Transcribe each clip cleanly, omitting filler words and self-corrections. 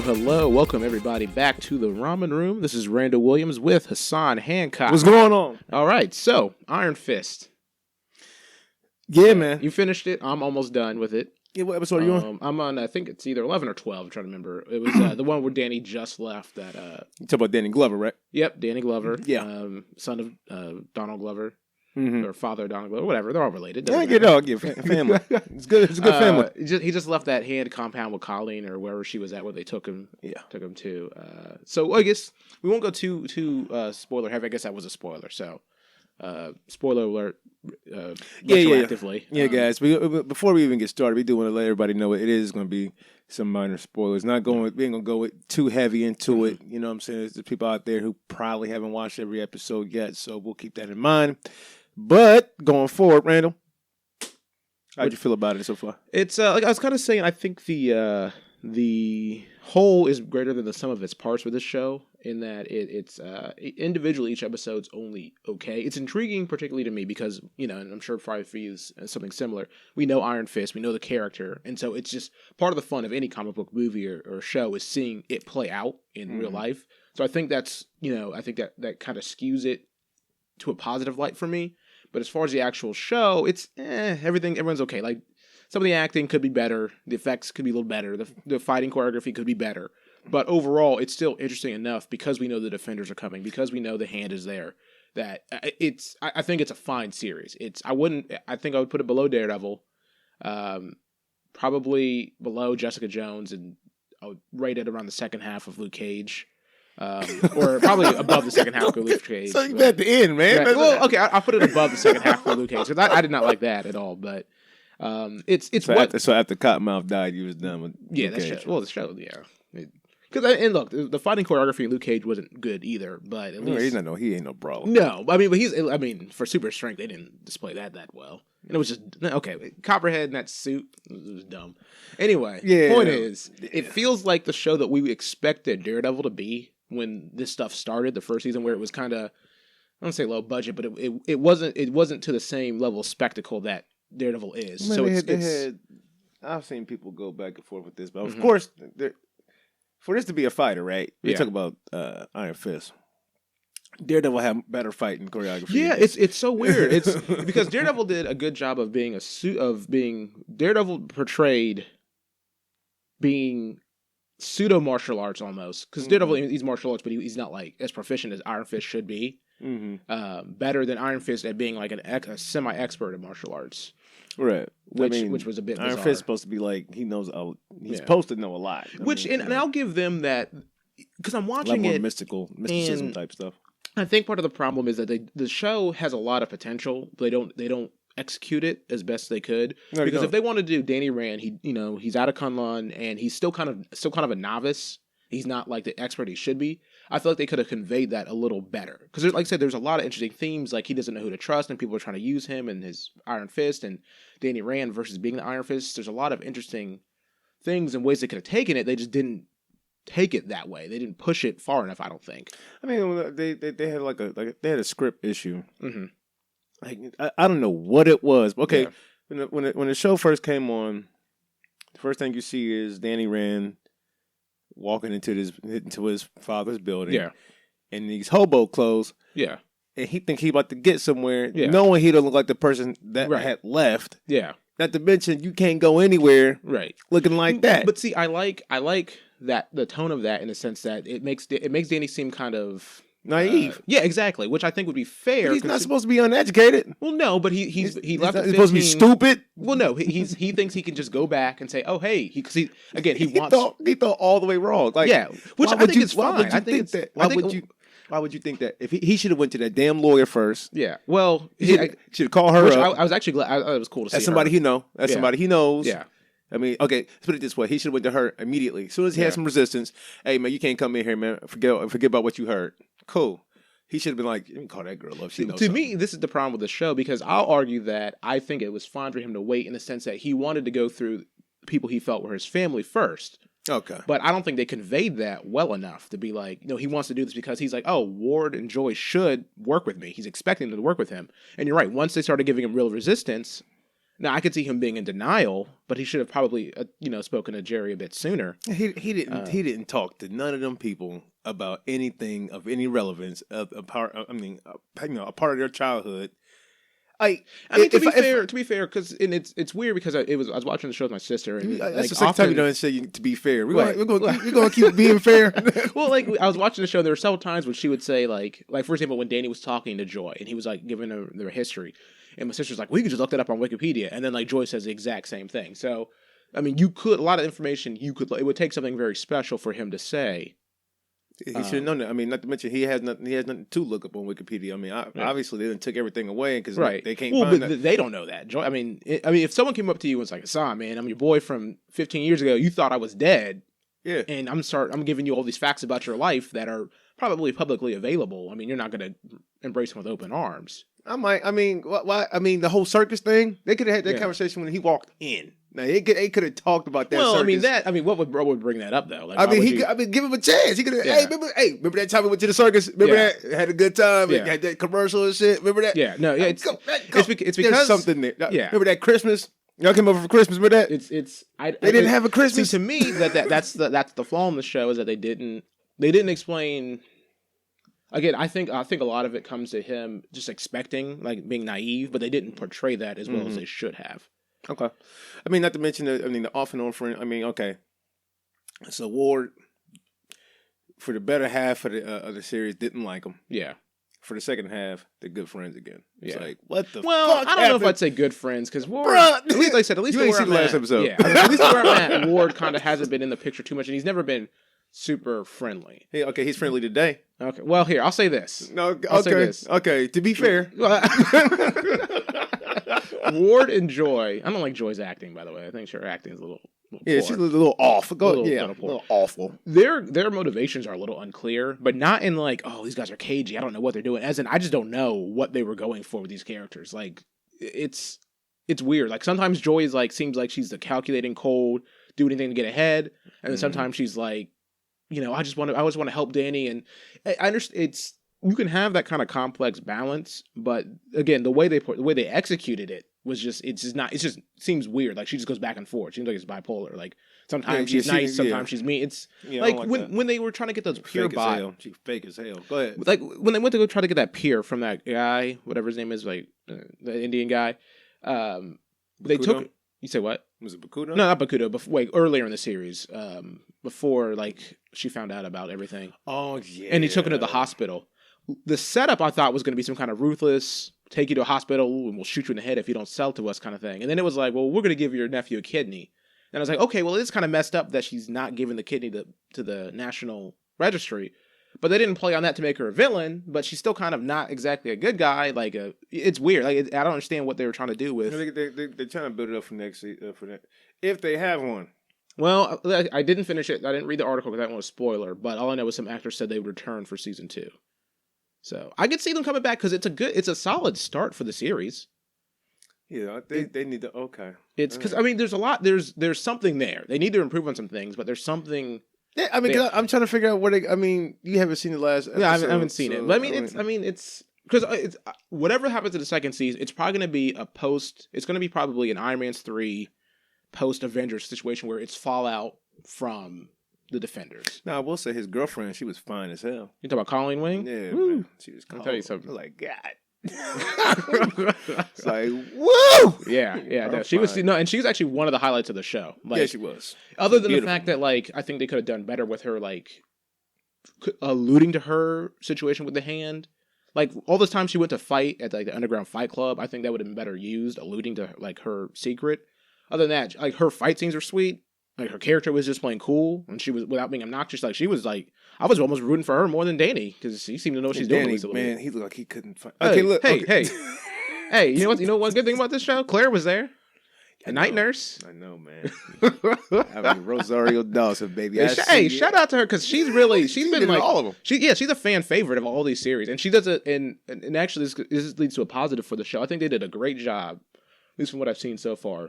Hello. Welcome, everybody, back to the Ramen Room. This is Randall Williams with Hassan Hancock. What's going on? All right, so Iron Fist. Yeah, man. You finished it. I'm almost done with it. Yeah, what episode are you on? I'm on, I think it's either 11 or 12. I'm trying to remember. It was the one where Danny just left. That. You talk about Danny Glover, right? Yep, Danny Glover. Yeah. Son of Donald Glover. Mm-hmm. Or father of Donald Glover. Whatever. They're all related. Yeah, family. It's good. It's a good family. He just left that hand compound with Colleen or wherever she was at where they took him. Yeah. Took him to. So I guess we won't go too spoiler heavy. I guess that was a spoiler. So spoiler alert. Retroactively. Yeah, guys. Before we even get started, we do want to let everybody know it is going to be some minor spoilers. We ain't going to go too heavy into it. You know what I'm saying? There's people out there who probably haven't watched every episode yet, so we'll keep that in mind. But going forward, Randall, how'd you feel about it so far? It's like I was kind of saying. I think the whole is greater than the sum of its parts with this show. In that it's individually each episode's only okay. It's intriguing, particularly to me, because and I'm sure probably for you is something similar. We know Iron Fist, we know the character, and so it's just part of the fun of any comic book movie or show is seeing it play out in real life. So I think that's I think that kind of skews it to a positive light for me. But as far as the actual show, it's everyone's okay. Like some of the acting could be better, the effects could be a little better, the fighting choreography could be better. But overall, it's still interesting enough because we know the Defenders are coming, because we know the Hand is there. That I think it's a fine series. I think I would put it below Daredevil, probably below Jessica Jones, and I would rate it around the second half of Luke Cage. Or probably above the second half of Luke Cage. So you at the end, man. Right. Well, okay, I'll put it above the second half of Luke Cage because I did not like that at all. But it's so what. So after Cottonmouth died, you was done with Luke Cage. The show, yeah. And look, the fighting choreography in Luke Cage wasn't good either. But at least he ain't no brawler. No, but for super strength, they didn't display that well. And it was just okay. Copperhead in that suit it was dumb. Anyway, point is, it feels like the show that we expected Daredevil to be when this stuff started, the first season, where it was kind of, I don't say low budget, but it wasn't to the same level of spectacle that Daredevil is. I've seen people go back and forth with this, but of course, for this to be a fighter, right? We talk about Iron Fist. Daredevil had better fighting choreography. Yeah, it's so weird. It's because Daredevil did a good job of Daredevil portrayed being pseudo martial arts almost, because Daredevil he's martial arts, but he's not like as proficient as Iron Fist should be. Better than Iron Fist at being like a semi expert in martial arts, right? Which was a bit Iron bizarre. Fist supposed to be like he knows. He's supposed to know a lot. And I'll give them that because I'm watching a lot more mysticism type stuff. I think part of the problem is that the show has a lot of potential, but they don't execute it as best they could. No, because if they want to do Danny Rand, he's out of Kunlun and he's still kind of a novice. He's not like the expert he should be. I feel like they could have conveyed that a little better. Because like I said, there's a lot of interesting themes, like he doesn't know who to trust and people are trying to use him and his Iron Fist, and Danny Rand versus being the Iron Fist. There's a lot of interesting things and ways they could have taken it. They just didn't take it that way. They didn't push it far enough, I don't think. I mean, they had they had a script issue. Mm-hmm. Like I don't know what it was. Okay, when the show first came on, the first thing you see is Danny Rand walking into his father's building, in these hobo clothes, and he think he about to get somewhere, knowing he don't look like the person that had left. Yeah, not to mention you can't go anywhere, looking like that. But see, I like that the tone of that in the sense that it makes Danny seem kind of naive. Yeah, exactly. Which I think would be fair. But he's not supposed to be uneducated. Well, no, but he left. He's supposed to be stupid. Well, no, he thinks he can just go back and say, "Oh, hey," because he wants. He thought all the way wrong. Like, which I think is fine. Why would you think that? If he should have went to that damn lawyer first. Yeah. Well, he should call her up. I was actually glad. It was cool to see. That's somebody he know. That's somebody he knows. Yeah. I mean, okay, let's put it this way. He should have went to her immediately. As soon as he had some resistance, hey, man, you can't come in here, man. Forget about what you heard. Cool. He should have been like, let me call that girl up. She knows to something. me, this is the problem with the show, because I'll argue that I think it was fine for him to wait in the sense that he wanted to go through people he felt were his family first. Okay. But I don't think they conveyed that well enough to be like, he wants to do this because he's like, oh, Ward and Joy should work with me. He's expecting them to work with him. And you're right. Once they started giving him real resistance, now I could see him being in denial, but he should have probably, spoken to Jerry a bit sooner. He didn't talk to none of them people about anything of any relevance, a part of their childhood. To be fair, because it's weird because I was watching the show with my sister. And that's the second time you don't say to be fair. We're gonna keep being fair. Well, I was watching the show. There were several times when she would say like for example, when Danny was talking to Joy and he was like giving her their history, and my sister's like, "We could just look that up on Wikipedia," and then like Joy says the exact same thing. So, a lot of information it would take something very special for him to say. He should have known that. I mean, not to mention he has nothing to look up on Wikipedia. I mean, obviously they didn't took everything away because they can't find that. They don't know that. Joy, I mean, if someone came up to you and was like, "Hassan, man, I'm your boy from 15 years ago. You thought I was dead, yeah, and I'm giving you all these facts about your life that are probably publicly available. I mean, you're not going to embrace them with open arms." I might. I mean, why? I mean, the whole circus thing. They could have had that conversation when he walked in. Now they could have talked about that. Well, circus. what would bring that up though? Like, give him a chance. He could have. Remember that time we went to the circus? Remember that? Had a good time. Yeah. Had that commercial and shit. Remember that? Yeah. No. Yeah. It's because there's something there. Yeah. Remember that Christmas? Y'all came over for Christmas. Remember that? They didn't have a Christmas. See, to me, that's the flaw in the show is that they didn't explain. Again, I think a lot of it comes to him just expecting, like being naive, but they didn't portray that as well as they should have. Okay. I mean, not to mention the off and on friend. I mean, okay. So Ward, for the better half of the series, didn't like him. Yeah. For the second half, they're good friends again. It's like, what the well, fuck I don't know if I'd say good friends, because Ward, at least like I said, at least you ain't seen the last episode. Yeah, at least where I'm at, Ward kind of hasn't been in the picture too much, and he's never been super friendly. Hey, okay, he's friendly today. Okay, well, here, I'll say this. No, okay, to be fair. Ward and Joy, I don't like Joy's acting, by the way. I think her acting is a little yeah, she's a little off. A little awful. Their motivations are a little unclear, but not in like, oh, these guys are cagey, I don't know what they're doing. As in, I just don't know what they were going for with these characters. Like, it's weird. Like, sometimes Joy is like, seems like she's the calculating, cold, do anything to get ahead, and then sometimes she's like, I always want to help Danny, and I understand you can have that kind of complex balance, but again, the way they executed it was just it just seems weird. Like she just goes back and forth. It seems like it's bipolar. Like sometimes she's nice, sometimes she's mean. It's like when they were trying to get those pure bots. She's fake as hell. Go ahead. Like when they went to go try to get that peer from that guy, whatever his name is, like the Indian guy. They took. You say what? Was it Bakudo? No, not Bakudo. But wait, earlier in the series, before like she found out about everything. Oh yeah. And he took her to the hospital. The setup I thought was going to be some kind of ruthless, take you to a hospital and we'll shoot you in the head if you don't sell to us kind of thing. And then it was like, well, we're going to give your nephew a kidney. And I was like, okay, well, it's kind of messed up that she's not giving the kidney to the National Registry. But they didn't play on that to make her a villain, but she's still kind of not exactly a good guy. Like, it's weird. Like, I don't understand what they were trying to do with. They're trying to build it up for next for that, if they have one. Well, I didn't finish it. I didn't read the article because that one was a spoiler. But all I know is some actors said they would return for season 2. So I could see them coming back because it's a solid start for the series. Yeah, they need to. Okay, it's because I mean, there's something there. They need to improve on some things, but there's something. Yeah, I mean, I'm trying to figure out what I mean, you haven't seen the last episode. Yeah, I haven't seen it. But it's because it's whatever happens in the second season, it's probably going to be it's going to be probably an Iron Man 3 post Avengers situation where it's fallout from the Defenders. Now, I will say his girlfriend, she was fine as hell. You talk about Colleen Wing? Yeah, man. She was cold. I'll tell you something. I was like, God. It's like, woo! Yeah. No, she was and she was actually one of the highlights of the show. Like, yeah, she was. Other than the fact that, like, I think they could have done better with her, like, alluding to her situation with the hand. Like, all the time she went to fight at, like, the Underground Fight Club, I think that would have been better used, alluding to, like, her secret. Other than that, like, her fight scenes are sweet. Like, her character was just playing cool, and she was, without being obnoxious, like, she was, like, I was almost rooting for her more than Danny, because she seemed to know what she's doing. Man, he looked like he couldn't fight. Hey, okay, look. Hey, hey, you know what? One good thing about this show? Claire was there. A night nurse. I know, man. I mean, Rosario Dawson, baby. Hey, shout out to her, because she's been like all of them. She's a fan favorite of all these series, and she does it. And actually, this leads to a positive for the show. I think they did a great job, at least from what I've seen so far,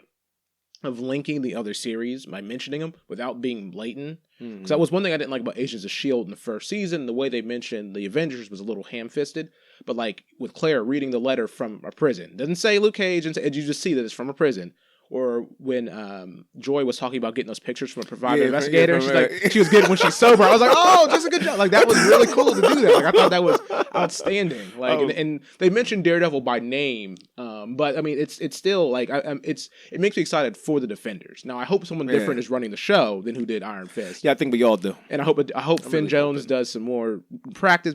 of linking the other series by mentioning them without being blatant. Because that was one thing I didn't like about Agents of S.H.I.E.L.D. in the first season. The way they mentioned the Avengers was a little ham-fisted. But like with Claire reading the letter from a prison. Doesn't say Luke Cage, and you just see that it's from a prison. Or when Joy was talking about getting those pictures from a provider investigator, and she's like, she was getting when she's sober. I was like, oh, just a good job. Like that was really cool to do that. Like I thought that was outstanding. Like, and they mentioned Daredevil by name, but I mean, it's still like it makes me excited for the Defenders. Now I hope someone different is running the show than who did Iron Fist. Yeah, I think we all do. And I hope Finn Jones does some more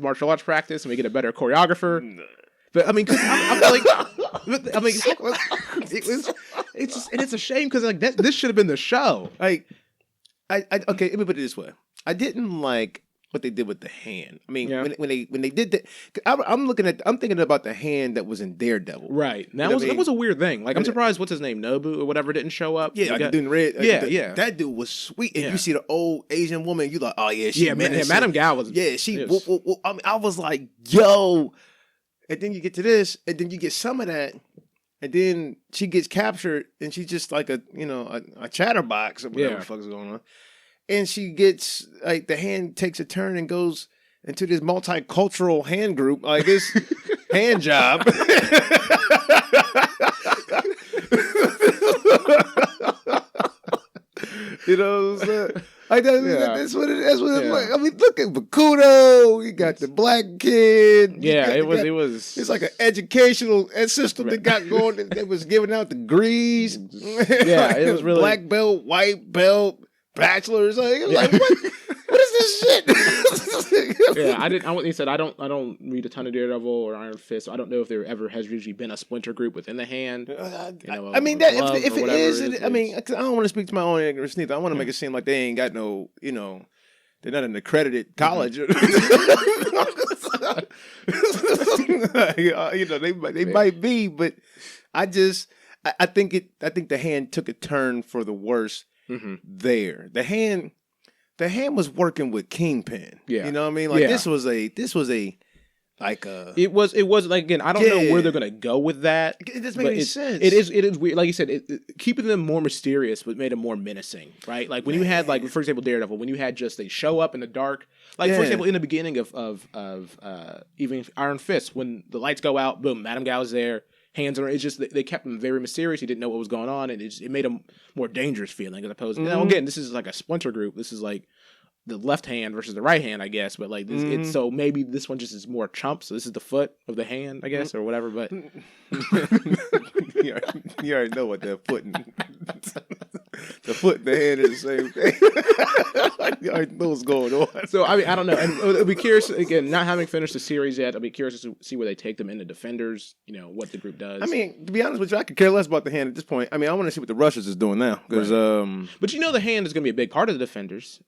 martial arts practice, and we get a better choreographer. But I mean, I'm like, I mean, it's a shame because like this should have been the show. Like, okay, let me put it this way: I didn't like what they did with the hand. I mean, when they did that, I'm thinking about the hand that was in Daredevil. Right. That was a weird thing. Like I'm surprised what's his name, Nobu or whatever didn't show up. Yeah, like the dude in red. That dude was sweet. And you see the old Asian woman, you like, oh yeah, Madame Gao was. Yeah, she. I mean, I was like, yo. And then you get to this, and then you get some of that, and then she gets captured, and she's just like a chatterbox or whatever the fuck is going on. And she gets, like, the hand takes a turn and goes into this multicultural hand group, like this hand job. You know what I'm saying? Like that's what it's like. I mean, look at Bakudo. You got the black kid. Yeah, it was. It's like an educational system that got going. That was giving out degrees. Yeah, it was really black belt, white belt, bachelors. Like, it was like what is this shit? Yeah, I didn't. He said I don't read a ton of Daredevil or Iron Fist. So I don't know if there ever has usually been a splinter group within the hand. I mean, that if it is, I mean, I don't want to speak to my own ignorance neither. I want to make it seem like they ain't got no, they're not an accredited college. They might be, but I think the hand took a turn for the worse there. The hand was working with Kingpin. Yeah. You know what I mean? Like this was a like it was like, again, I don't know where they're gonna go with that. It doesn't make any sense. It is weird. Like you said, keeping them more mysterious but made them more menacing, right? Like when you had, like, for example, Daredevil, when you had just they show up in the dark. Like for example, in the beginning of even Iron Fist, when the lights go out, boom, Madame Gao's there. Hands are. It's just they kept him very mysterious. He didn't know what was going on, and it made him more dangerous feeling as opposed. Now again, this is like a splinter group. This is like the left hand versus the right hand, I guess. But like this, it's so maybe this one just is more chump. So this is the foot of the hand, I guess, or whatever. But you already know what they're putting. The foot and the hand is the same thing. You already know what's going on. So I mean, I don't know. And I'll be curious again, not having finished the series yet. I'll be curious to see where they take them into Defenders. What the group does. I mean, to be honest with you, I could care less about the hand at this point. I mean, I want to see what the Russians is doing now because. Right. But the hand is going to be a big part of the Defenders.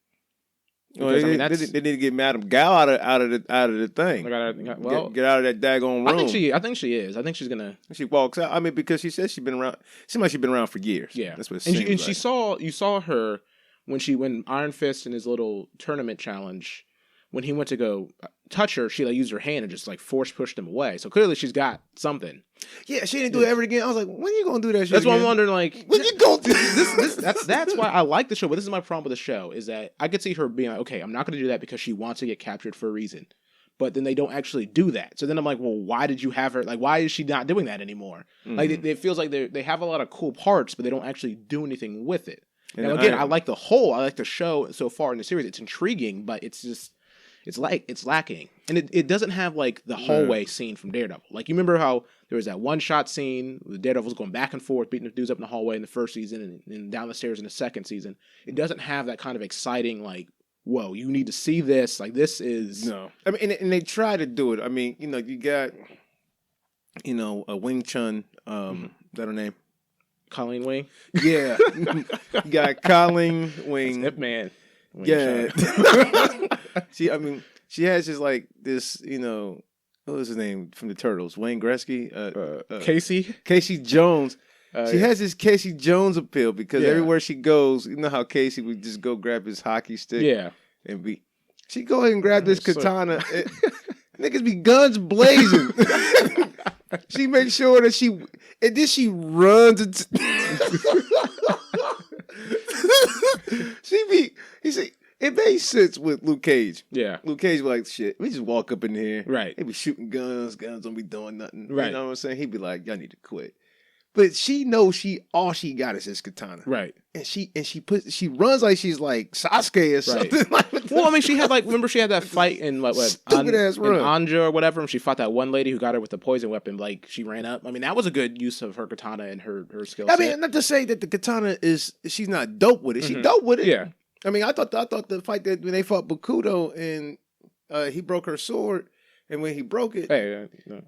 Because, they need to get Madame Gao out of the thing. Get out of that daggone room. I think she is. I think she's gonna. She walks out. I mean, because she says she's been around. Seems like she's been around for years. Yeah, that's what. You saw her when Iron Fist in his little tournament challenge, when he went to go touch her, she used her hand and just force pushed him away. So clearly she's got something. Yeah, she didn't do it ever again. I was like, when are you gonna do that shit? That's again? why I'm wondering, when you gonna do this? That's why I like the show. But this is my problem with the show is that I could see her being like, okay, I'm not gonna do that because she wants to get captured for a reason. But then they don't actually do that. So then I'm like, well, why did you have her? Like, why is she not doing that anymore? It feels like they have a lot of cool parts, but they don't actually do anything with it. Now again, I like the show so far in the series. It's intriguing, but it's just. It's lacking, and it doesn't have the hallway scene from Daredevil. Like, you remember how there was that one shot scene with Daredevil's going back and forth, beating the dudes up in the hallway in the first season, and down the stairs in the second season. It doesn't have that kind of exciting whoa, you need to see this. This is no. I mean, and they try to do it. I mean, you got a Wing Chun. Is that her name? Colleen Wing. Yeah, you got Colleen Wing. Hip man. Yeah. She has just this, what was his name from the Turtles? Wayne Gretzky? Casey Jones. She has this Casey Jones appeal because everywhere she goes, you know how Casey would just go grab his hockey stick? Yeah. And she go ahead and grab this katana. Niggas be guns blazing. She makes sure that she runs. He said it made sense with Luke Cage. Yeah. Luke Cage was like, shit, we just walk up in here. Right. They be shooting guns don't be doing nothing. Right. You know what I'm saying? He'd be like, y'all need to quit. But she knows all she got is his katana. Right. And she runs like she's like Sasuke or something. Right. Well, I mean, she had remember she had that fight in stupid ass run in Anja or whatever, and she fought that one lady who got her with the poison weapon. Like she ran up. I mean, that was a good use of her katana and her skill set. I mean, not to say that the katana she's not dope with it. She dope with it. Yeah. I mean, I thought the fight that when they fought Bakudo and he broke her sword, and when he broke it, hey, no.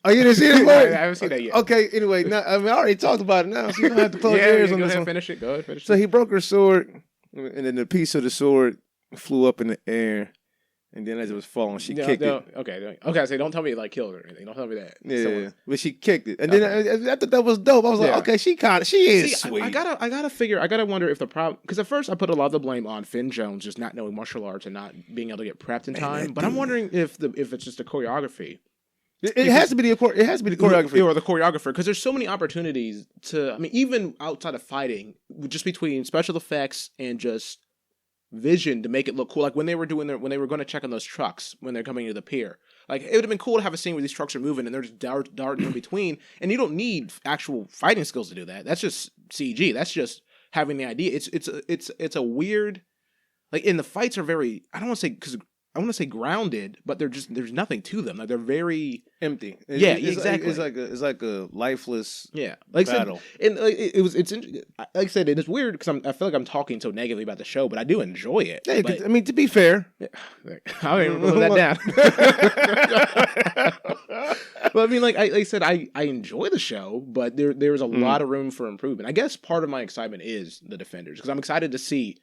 Oh, you didn't see it? I haven't seen that yet. Okay, anyway, I already talked about it now, so you don't have to close your ears on this one. Finish it. Go ahead, finish it. So he broke her sword, and then the piece of the sword flew up in the air, and then as it was falling, she kicked it. Okay. So don't tell me it killed her or anything. Don't tell me that. Yeah, but she kicked it, and then I thought that was dope. I was like, okay, she is sweet. I gotta wonder if the problem, because at first I put a lot of the blame on Finn Jones just not knowing martial arts and not being able to get prepped in time. But I'm wondering if it's just the choreography. It has to be the choreography or the choreographer, because there's so many opportunities to. I mean, even outside of fighting, just between special effects and just vision to make it look cool. Like when they were going to check on those trucks when they're coming to the pier. Like it would have been cool to have a scene where these trucks are moving and they're just darting in between, and you don't need actual fighting skills to do that. That's just CG. That's just having the idea. It's a weird. Like, and the fights are very. I want to say grounded, but there's nothing to them. Like they're very empty. Exactly. It's like a lifeless battle. Like I said, it is weird because I feel like I'm talking so negatively about the show, but I do enjoy it. Yeah, I mean, to be fair, I don't even put that down. But I mean, like I said, I enjoy the show, but there's a lot of room for improvement. I guess part of my excitement is the Defenders because I'm excited to see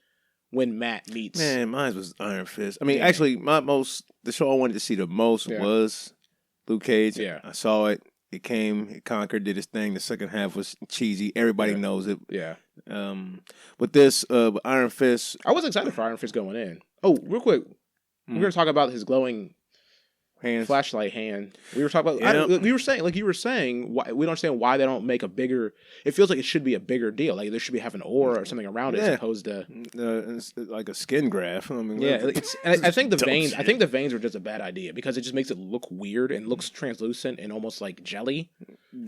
when Matt meets. Man, mine was Iron Fist. I mean, actually, the show I wanted to see the most was Luke Cage. Yeah. I saw it. It came, it conquered, did its thing. The second half was cheesy. Everybody knows it. Yeah. With this, Iron Fist. I was excited for Iron Fist going in. Oh, real quick. We're going to talk about his glowing flashlight hand. We were talking about. You were saying. Why, we don't understand why they don't make a bigger. It feels like it should be a bigger deal. Like there should have an aura or something around it, as opposed to it's like a skin graft. I mean, I think the veins. I think the veins were just a bad idea because it just makes it look weird and looks translucent and almost like jelly,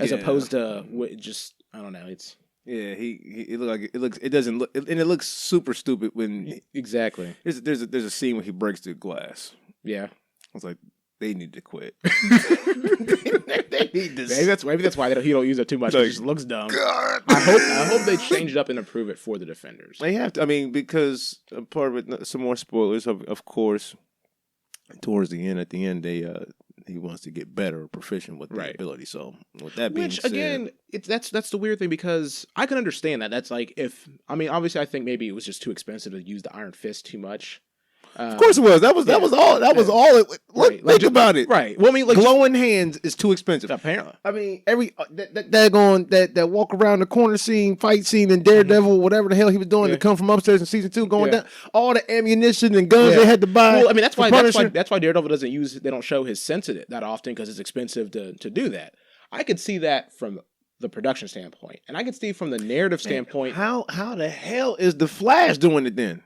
as opposed to just I don't know. It's. Yeah, it look like it looks. It doesn't look, and it looks super stupid when exactly. There's a scene where he breaks the glass. Yeah, I was like. They need to quit. They need to. Maybe that's why he don't use it too much. It just looks dumb. God. I hope they change it up and improve it for the Defenders. They have to. I mean, because part of it, some more spoilers. Of course, towards the end, he wants to get better or proficient with the ability. So with that being said, again, that's the weird thing because I can understand that. That's like obviously I think maybe it was just too expensive to use the Iron Fist too much. Of course it was. That was all. That was all. Think about it. Right. Well, I mean, like glowing hands is too expensive. Apparently. I mean, that walk around the corner scene, fight scene, in Daredevil, whatever the hell he was doing to come from upstairs in season 2, going down all the ammunition and guns they had to buy. Well, I mean, that's why Daredevil they don't show his sensitive that often because it's expensive to do that. I could see that from the production standpoint, and I could see from the narrative standpoint. How the hell is the Flash doing it then?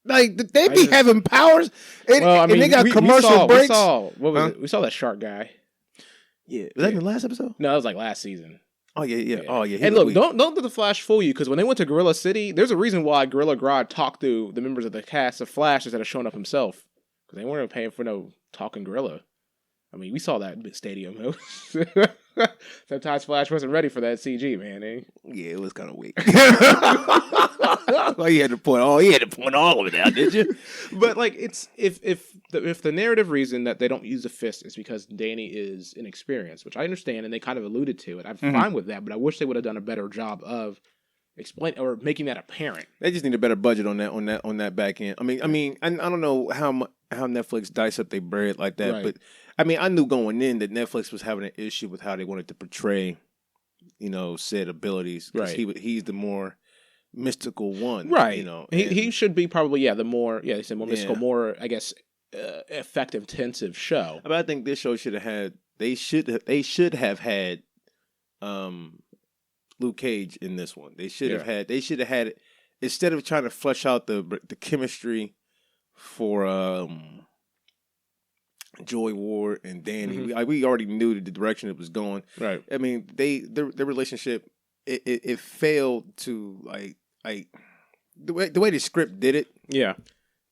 Like they be having powers, and they got commercial breaks. We saw that shark guy. Yeah, was that in the last episode? No, that was like last season. Oh yeah. Oh yeah. And look, don't let the Flash fool you because when they went to Gorilla City, there's a reason why Gorilla Grodd talked to the members of the cast of Flash instead of showing up himself because they weren't paying for no talking gorilla. I mean, we saw that stadium. Sometimes Flash wasn't ready for that CG, man. Yeah, it was kind of weak. Well, you had to point all of it out, did you? But like, it's if the narrative reason that they don't use the fist is because Danny is inexperienced, which I understand, and they kind of alluded to it. I'm fine with that, but I wish they would have done a better job of explain or making that apparent. They just need a better budget on that back end. I mean, I don't know how Netflix dice up their bread like that, but I mean, I knew going in that Netflix was having an issue with how they wanted to portray, said abilities. Because he's the more mystical one, right? He should be probably the more they said more mystical, more I guess effective, intensive show. But I think this show should have had they should have had Luke Cage in this one. They should have had instead of trying to flesh out the chemistry for Joy Ward and Danny, we already knew the direction it was going. Right. I mean, their relationship it failed to like the way the script did it. Yeah.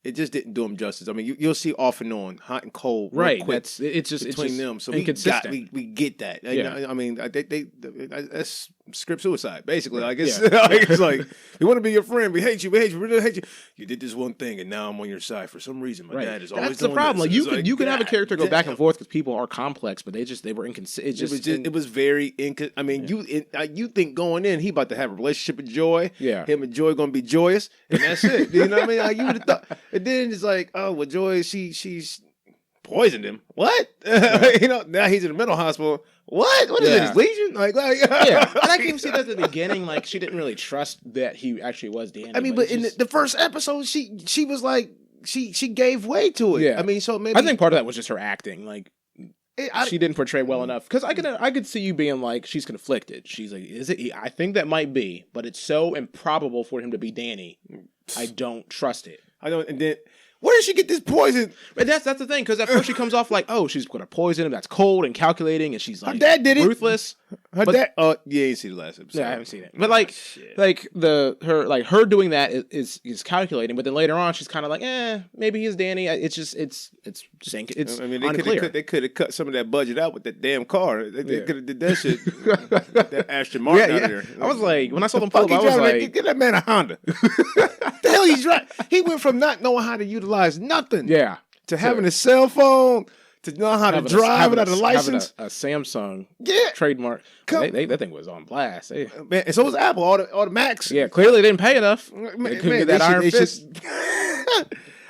It just didn't do them justice. I mean, you'll see off and on, hot and cold, right? Quick It's just them. So inconsistent. we get that. Yeah. I mean, that's script suicide, basically. Like it's, it's like we want to be your friend. We hate you. We really hate you. You did this one thing, and now I'm on your side for some reason. My dad is always. That's the problem. This. Like you can have a character go back and forth because people are complex, but they were inconsistent. It was very I mean, you think going in he about to have a relationship with Joy. Yeah. Him and Joy gonna be joyous, and that's it. You know what I mean? Like you would have thought, and then it's like, oh well, Joy she's poisoned him. What? You know, now he's in a mental hospital. What is this legion? Like yeah. And I can even see that at the beginning, like she didn't really trust that he actually was Danny. I mean, but in the first episode, she was like she gave way to it. Yeah. I mean, so maybe I think part of that was just her acting. Like she didn't portray well enough. Because I could see you being like, she's conflicted. She's like, is it? I think that might be, but it's so improbable for him to be Danny. I don't trust it. I don't. And then where did she get this poison? But that's the thing, because at first she comes off like, oh, she's gonna poison him. That's cold and calculating, and she's like, her dad did it. Ruthless. Her dad. Oh, you ain't seen the last episode. Yeah, I haven't seen it. But her doing that is calculating. But then later on, she's kind of like, maybe he's Danny. It's I mean, unclear. They could have cut some of that budget out with that damn car. They could have did that shit. That Aston Martin out there. I was like, when I saw them pull up, I was like, get that man a Honda. The hell he's driving? He went from not knowing how to utilize nothing, to having a cell phone, to know how to drive without a license. A Samsung trademark. That thing was on blast. Man, and so was Apple, all the Macs. Yeah, clearly they didn't pay enough. They couldn't get that iron fist.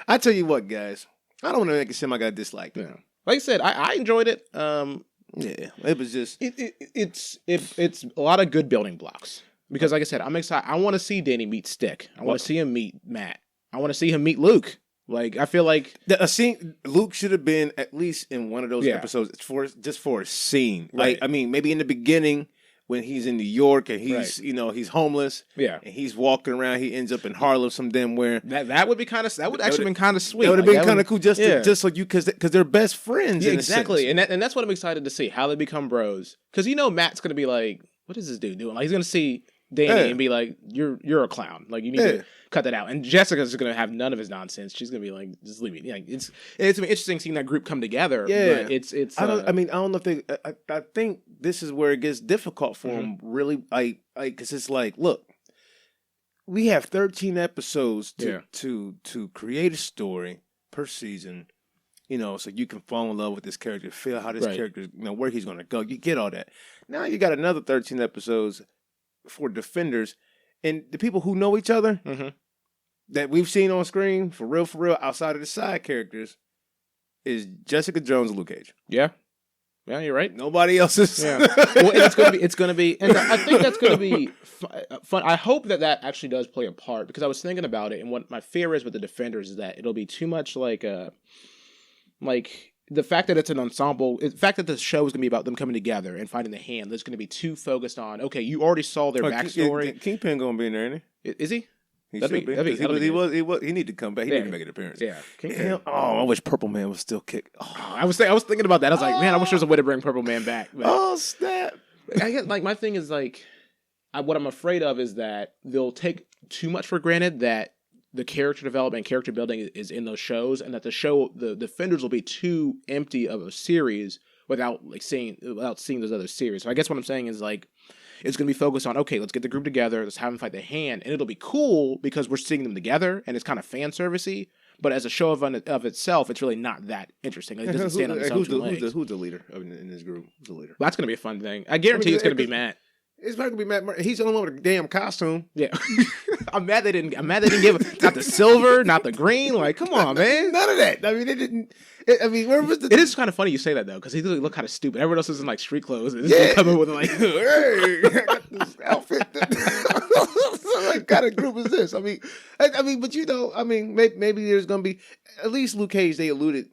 I tell you what, guys, I don't want to make it seem like I dislike it. Yeah. Like I said, I enjoyed it. Yeah, it was just it's a lot of good building blocks. Because like I said, I'm excited. I want to see Danny meet Stick. I want to see him meet Matt. I want to see him meet Luke. Like, I feel like a scene. Luke should have been at least in one of those episodes for a scene. Right. Like, I mean, maybe in the beginning when he's in New York and he's he's homeless. Yeah. And he's walking around. He ends up in Harlem some damn where. That would be kind of actually been kind of sweet. That would have been kind of cool just so you because they're best friends. Yeah, exactly. And that's what I'm excited to see, how they become bros. Because Matt's gonna be like, what is this dude doing? Like, he's gonna see Danny and be like, you're a clown. Like, you need to cut that out. And Jessica's going to have none of his nonsense. She's going to be like, just leave me. Like, it's been interesting seeing that group come together. Yeah. But I don't know if they, I think this is where it gets difficult for them, really. Because it's like, look, we have 13 episodes to create a story per season. You know, so you can fall in love with this character, feel how this character, where he's going to go. You get all that. Now you got another 13 episodes for Defenders, and the people who know each other that we've seen on screen for real, outside of the side characters, is Jessica Jones and Luke Cage. Yeah, you're right. Nobody else is. Yeah. Well, it's gonna be, and I think that's gonna be fun. I hope that actually does play a part, because I was thinking about it, and what my fear is with the Defenders is that it'll be too much like the fact that it's an ensemble, the fact that the show is going to be about them coming together and finding the hand, that's going to be too focused on, okay, you already saw their backstory. Kingpin going to be in there, isn't he? Is he? He should be. He need to come back. He need to make an appearance. Yeah. I wish Purple Man was still kick. Oh, I was thinking about that. I was like, man, I wish there was a way to bring Purple Man back. But oh, snap. I guess, like, my thing is, like, what I'm afraid of is that they'll take too much for granted that the character development, character building is in those shows, and that the Defenders will be too empty of a series without seeing those other series. So I guess what I'm saying is, like, it's going to be focused on, okay, let's get the group together, let's have them fight the hand, and it'll be cool because we're seeing them together, and it's kind of fan servicey. But as a show of itself, it's really not that interesting. It doesn't stand on its own legs. Who's the leader in this group? Who's the leader? Well, that's going to be a fun thing. I guarantee it's going to be Matt. It's not gonna be Matt. He's the only one with a damn costume. Yeah, I'm mad they didn't give not the silver, not the green. Like, come on, man. None of that. I mean, they didn't. I mean, where was the? It is kind of funny you say that though, because he doesn't look kind of stupid. Everyone else is in like street clothes, and this coming with like, hey, I got this outfit. What kind of group is this? I mean, but maybe there's gonna be at least Luke Cage. They alluded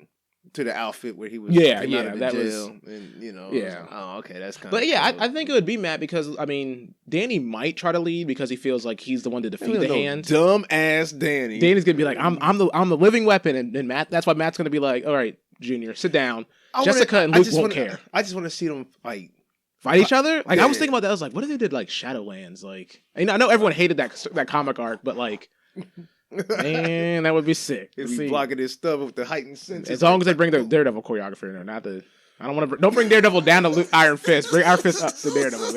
to the outfit where he was came out of the jail, and yeah. Oh, okay, that's kind. But of yeah, I think it would be Matt because I mean, Danny might try to lead because he feels like he's the one to defeat the Hand. Dumb ass Danny. Danny's gonna be like, I'm the living weapon, and Matt. That's why Matt's gonna be like, all right, Junior, sit down. Jessica and Luke won't care. I just want to see them fight each other. Like I was thinking about that. I was like, what if they did like Shadowlands? Like, I know everyone hated that comic arc, but like. Man, that would be sick. He'd be blocking his stuff with the heightened senses. As long as they bring the Daredevil choreographer in there, not the. I don't want to. Don't bring Daredevil down to Iron Fist. Bring Iron Fist up to Daredevil.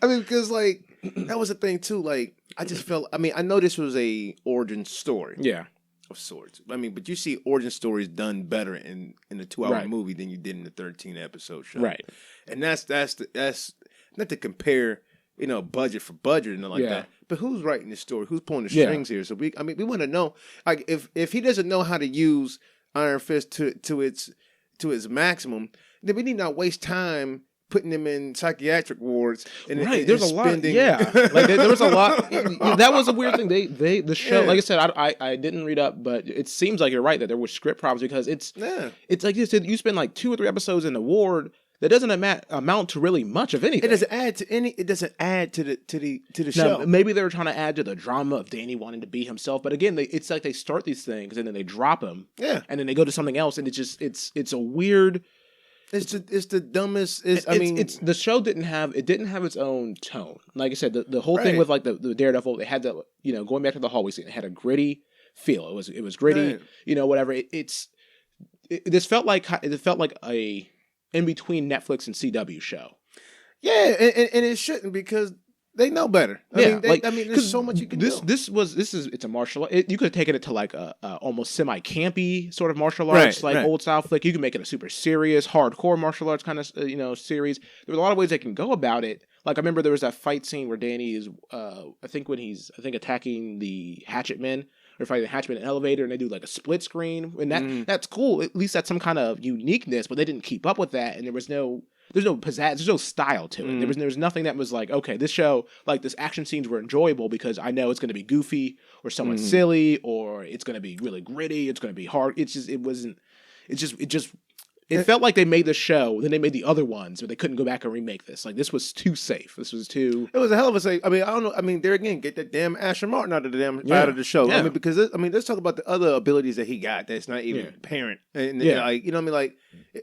I mean, because like that was the thing too. Like I just felt. I mean, I know this was a origin story. Yeah. Of sorts. I mean, but you see origin stories done better in a 2-hour movie than you did in the 13-episode show. Right. And that's not to compare. Budget for budget and like that. But who's writing the story? Who's pulling the strings here? So we want to know. Like, if he doesn't know how to use Iron Fist to its maximum, then we need not waste time putting him in psychiatric wards. And there's a lot. Yeah, like there was a lot. That was a weird thing. The show, like I said, I didn't read up, but it seems like you're right that there were script problems because it's like you said, you spend like 2 or 3 episodes in the ward. That doesn't amount to really much of anything. It doesn't add to any. It doesn't add to the show. Maybe they were trying to add to the drama of Danny wanting to be himself, but again, it's like they start these things and then they drop him. Yeah, and then they go to something else, and it's a weird. It's the dumbest. The show didn't have its own tone. Like I said, the whole thing with like the Daredevil, they had the going back to the hallway scene, it had a gritty feel. It was gritty. Right. Whatever. This felt like a in between Netflix and CW show. Yeah, and it shouldn't because they know better. I mean, there's so much you can do. It's a martial art. You could have taken it to like a almost semi-campy sort of martial arts, old style flick. You can make it a super serious, hardcore martial arts kind of series. There's a lot of ways they can go about it. Like I remember there was that fight scene where Danny is, I think attacking the Hatchet Men. Or fighting the Hatchet in an elevator, and they do like a split screen, and that's cool. At least that's some kind of uniqueness, but they didn't keep up with that, and there's no pizzazz, there's no style to it. There was nothing that was like, okay, this show, like this action scenes were enjoyable because I know it's going to be goofy or somewhat silly, or it's going to be really gritty, it's going to be hard. It felt like they made the show, then they made the other ones, but they couldn't go back and remake this. Like, this was too safe. This was too... It was a hell of a safe. I mean, I don't know. I mean, there again, get that damn Asher Martin out of the show. Yeah. I mean, because, let's talk about the other abilities that he got that's not even apparent. And, like, you know what I mean? Like,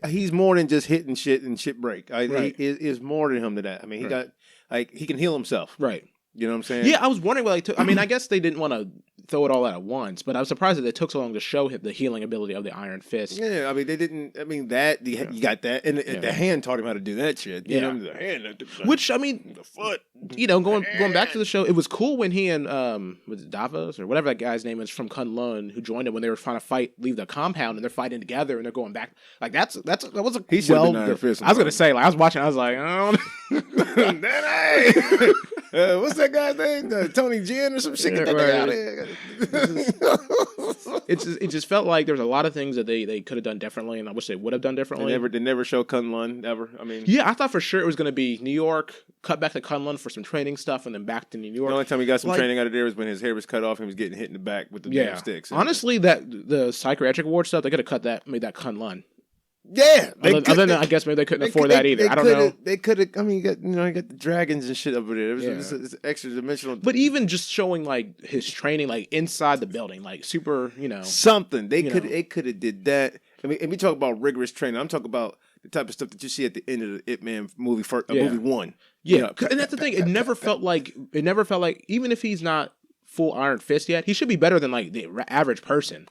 he's more than just hitting shit and shit break. He is more than him to that. I mean, he got, like, he can heal himself. Right. You know what I'm saying? Yeah, I was wondering what I mean, I guess they didn't want to throw it all out at once, but I was surprised that it took so long to show the healing ability of the Iron Fist. Yeah, I mean, they didn't. I mean, you got that, and the hand taught him how to do that shit. You know, the hand, which I mean, the foot. Going back to the show, it was cool when he and was it Davos or whatever that guy's name is from Kunlun who joined him when they were trying to leave the compound, and they're fighting together and they're going back. Like that was a he should have been Iron Fist. I was gonna say, like I was watching, I was like, what's that guy's name? Tony Jin or some shit? Get that nigga out of here. It just felt like there was a lot of things that they could have done differently, and I wish they would have done differently. They never show Kunlun ever. I mean, yeah, I thought for sure it was going to be New York, cut back to Kunlun for some training stuff, and then back to New York. The only time he got some training out of there was when his hair was cut off and he was getting hit in the back with the damn sticks. Honestly, the psychiatric ward stuff, they could have made that Kunlun. Yeah, other than I guess maybe they couldn't afford that either. I don't know. They could have. I mean, you got the dragons and shit over there. It's extra dimensional. But even just showing like his training, like inside the building, like super, something they could have did that. I mean, and we talk about rigorous training. I'm talking about the type of stuff that you see at the end of the Ip Man movie, movie 1. Yeah, and that's the thing. It never felt like even if he's not full Iron Fist yet, he should be better than like the average person.